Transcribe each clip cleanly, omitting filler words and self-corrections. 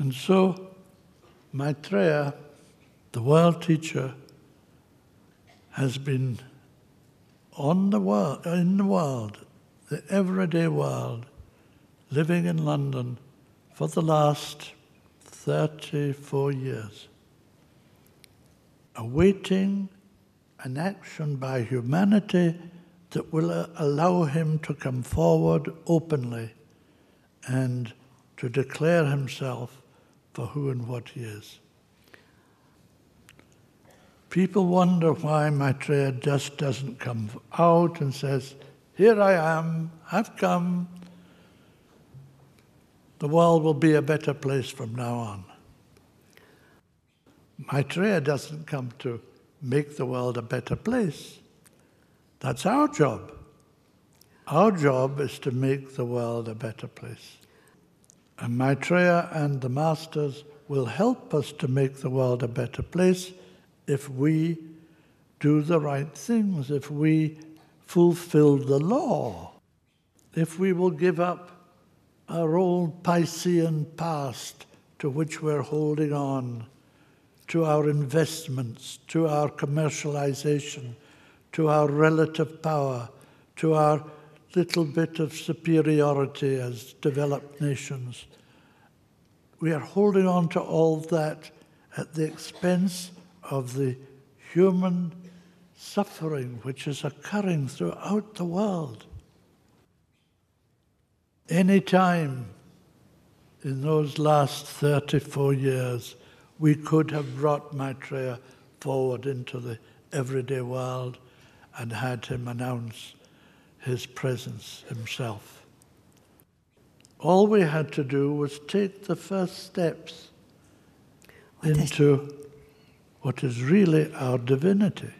And so Maitreya, the world teacher, has been in the world, the everyday world, living in London for the last 34 years, awaiting an action by humanity that will allow him to come forward openly and to declare himself for who and what he is. People wonder why Maitreya just doesn't come out and says, "Here I am, I've come. The world will be a better place from now on." Maitreya doesn't come to make the world a better place. That's our job. Our job is to make the world a better place. And Maitreya and the masters will help us to make the world a better place if we do the right things, if we fulfill the law, if we will give up our old Piscean past to which we're holding on, to our investments, to our commercialization, to our relative power, to our little bit of superiority as developed nations. We are holding on to all that at the expense of the human suffering which is occurring throughout the world. Any time in those last 34 years, we could have brought Maitreya forward into the everyday world and had him announce his presence himself. All we had to do was take the first steps into what is really our divinity.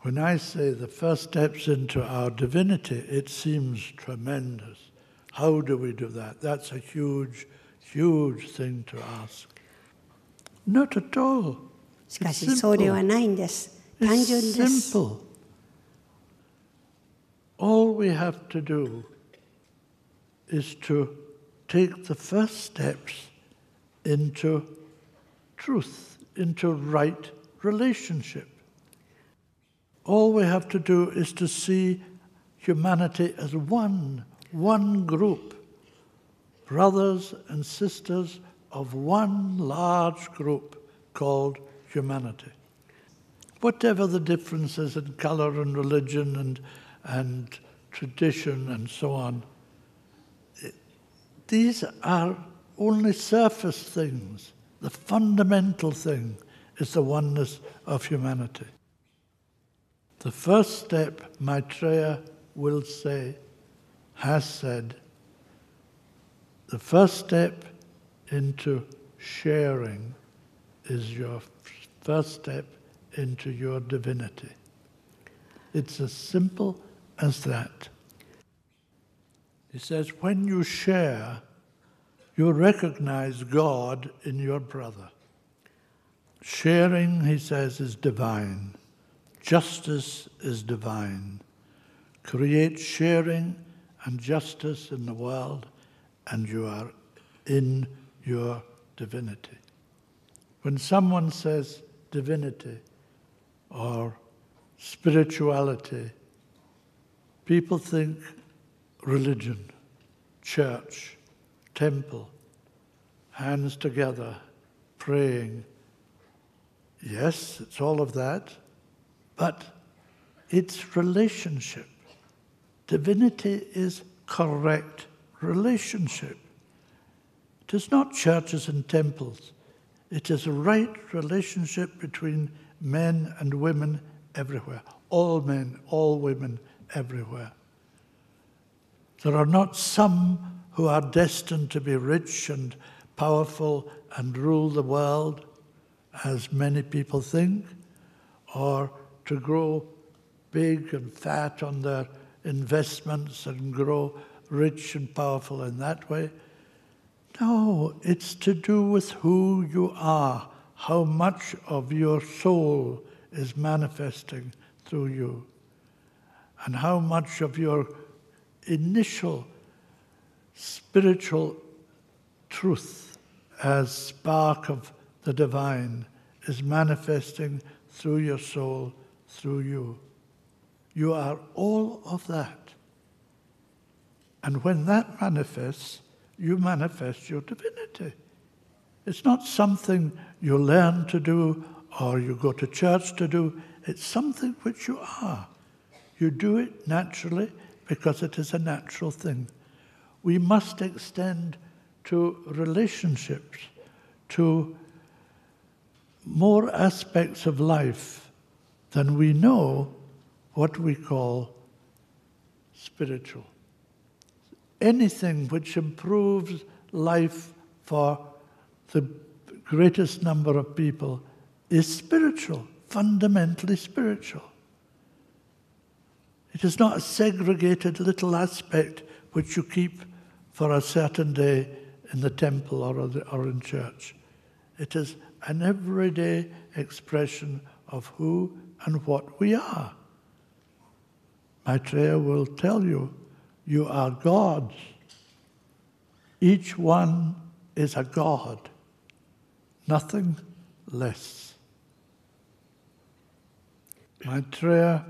When I say the first steps into our divinity, it seems tremendous. How do we do that? That's a huge, huge thing to ask. Not at all. しかしそうではないんです。単純です。It's simple. All we have to do is to take the first steps into truth, into right relationship. All we have to do is to see humanity as one group, brothers and sisters of one large group called humanity. Whatever the differences in color and religion and tradition and so on, these are only surface things. The fundamental thing is the oneness of humanity. The first step, Maitreya will say, has said, the first step into sharing is your first step into your divinity. It's as simple as that. He says, when you share, you recognize God in your brother. Sharing, he says, is divine. Justice is divine. Create sharing and justice in the world, and you are in your divinity. When someone says divinity or spirituality, people think religion, church, temple, hands together, praying. Yes, it's all of that, but it's relationship. Divinity is correct relationship. It is not churches and temples. It is a right relationship between men and women everywhere. All men, all women everywhere. There are not some who are destined to be rich and powerful and rule the world, as many people think, or to grow big and fat on their investments and grow rich and powerful in that way. No, it's to do with who you are, how much of your soul is manifesting through you, and how much of your initial spiritual truth as spark of the divine is manifesting through your soul, through you. You are all of that. And when that manifests, you manifest your divinity. It's not something you learn to do or you go to church to do. It's something which you are. You do it naturally because it is a natural thing. We must extend to relationships, to more aspects of life than we know what we call spiritual. Anything which improves life for the greatest number of people is spiritual, fundamentally spiritual. It is not a segregated little aspect which you keep for a certain day in the temple or in church. It is an everyday expression of who and what we are. Maitreya will tell you, you are gods. Each one is a god, nothing less. Maitreya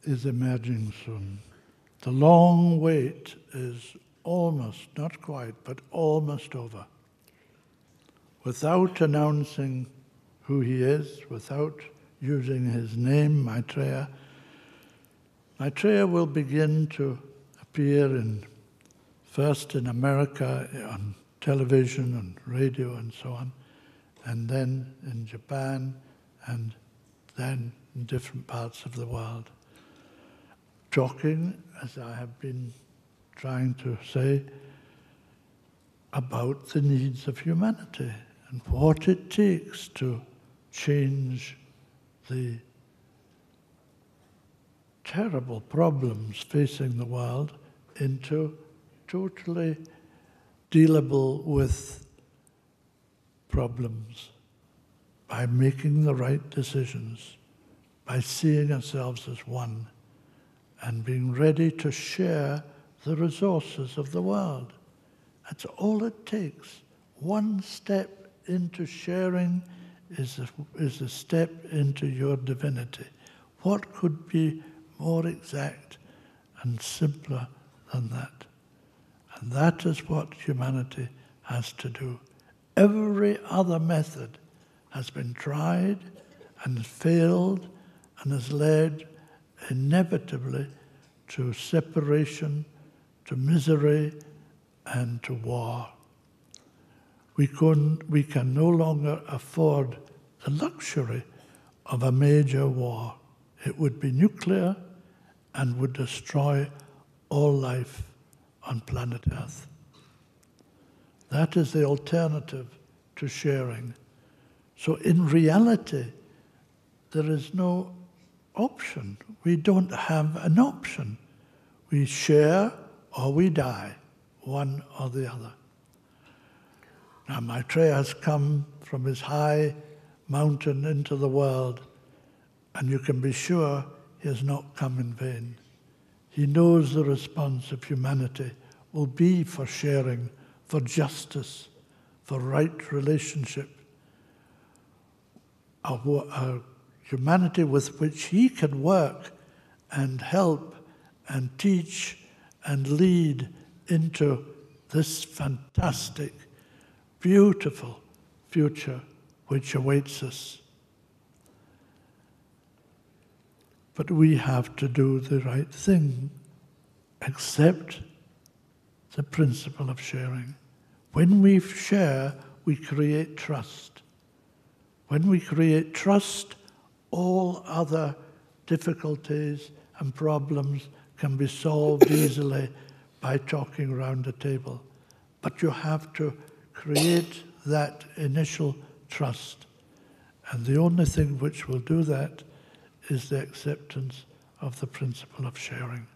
is emerging soon. The long wait is almost, not quite, but almost over. Without announcing who he is, without using his name, Maitreya, Maitreya will begin to appear first in America on television and radio and so on, and then in Japan, and then in different parts of the world, talking, as I have been trying to say, about the needs of humanity and what it takes to change the terrible problems facing the world into totally dealable with problems by making the right decisions, by seeing ourselves as one, and being ready to share the resources of the world. That's all it takes. One step into sharing is a step into your divinity. What could be more exact and simpler than that? And that is what humanity has to do. Every other method has been tried and failed and has led inevitably to separation, to misery, and to war. We can no longer afford the luxury of a major war. It would be nuclear and would destroy all life on planet Earth. That is the alternative to sharing. So in reality, there is no option. We don't have an option. We share or we die, one or the other. Now Maitreya has come from his high mountain into the world, and you can be sure he has not come in vain. He knows the response of humanity will be for sharing, for justice, for right relationship, a humanity with which he can work and help and teach and lead into this fantastic, beautiful future which awaits us. But we have to do the right thing, accept the principle of sharing. When we share, we create trust. When we create trust, all other difficulties and problems can be solved easily by talking around a table. But you have to create that initial trust. And the only thing which will do that is the acceptance of the principle of sharing.